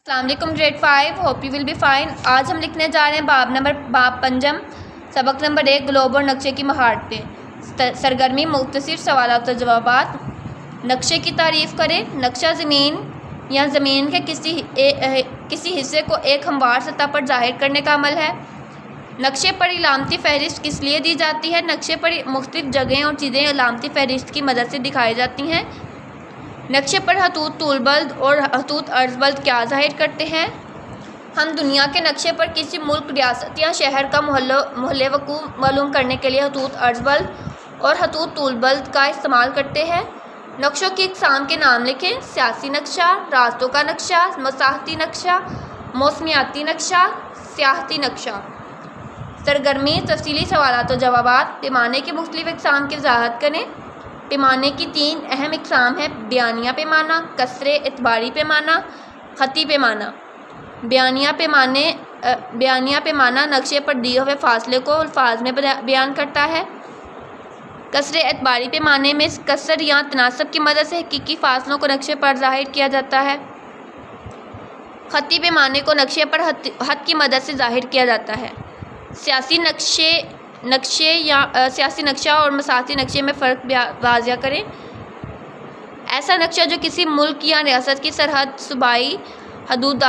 السلام علیکم grade 5 hope you will be fine. آج ہم لکھنے جا رہے ہیں باب پنجم سبق نمبر 1 گلوب اور نقشے کی مہارتیں۔ سرگرمی مختصر سوالات و جوابات۔ نقشے کی تعریف کریں۔ نقشہ زمین یا زمین کے کسی حصے کو ایک ہموار سطح پر ظاہر کرنے کا عمل ہے۔ نقشے پر علامتی فہرست کس لیے دی جاتی ہے؟ نقشے پر مختلف جگہیں اور چیزیں علامتی فہرست کی مدد سے دکھائی جاتی ہیں۔ نقشے پر خطوط طول بلد اور خطوط عرض بلد کیا ظاہر کرتے ہیں؟ ہم دنیا کے نقشے پر کسی ملک، ریاست یا شہر کا محل وقوع معلوم کرنے کے لیے خطوط عرض بلد اور خطوط طول بلد کا استعمال کرتے ہیں۔ نقشوں کی اقسام کے نام لکھیں۔ سیاسی نقشہ، راستوں کا نقشہ، مساحتی نقشہ، موسمیاتی نقشہ، سیاحتی نقشہ۔ سرگرمی تفصیلی سوالات و جوابات۔ پیمانے کی مختلف اقسام کی وضاحت کریں۔ پیمانے کی 3 اہم اقسام ہیں: بیانیہ پیمانہ، کسر اعتباری پیمانہ، خطی پیمانہ۔ بیانیہ پیمانہ نقشے پر دیے ہوئے فاصلے کو الفاظ میں بیان کرتا ہے۔ کسر اعتباری پیمانے میں کسر یا تناسب کی مدد سے حقیقی فاصلوں کو نقشے پر ظاہر کیا جاتا ہے۔ خطی پیمانے کو نقشے پر خط کی مدد سے ظاہر کیا جاتا ہے۔ سیاسی نقشہ اور مساحتی نقشے میں فرق واضح کریں۔ ایسا نقشہ جو کسی ملک یا ریاست کی سرحد، صوبائی حدود،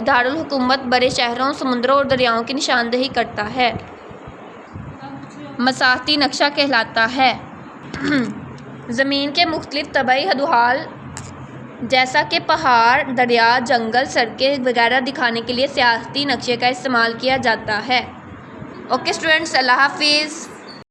دارالحکومت، بڑے شہروں، سمندروں اور دریاؤں کی نشاندہی کرتا ہے، مساحتی نقشہ کہلاتا ہے۔ زمین کے مختلف طبعی حدوحال جیسا کہ پہاڑ، دریا، جنگل، سڑکیں وغیرہ دکھانے کے لیے سیاحتی نقشے کا استعمال کیا جاتا ہے۔ اوکے اسٹوڈنٹس، اللہ حافظ۔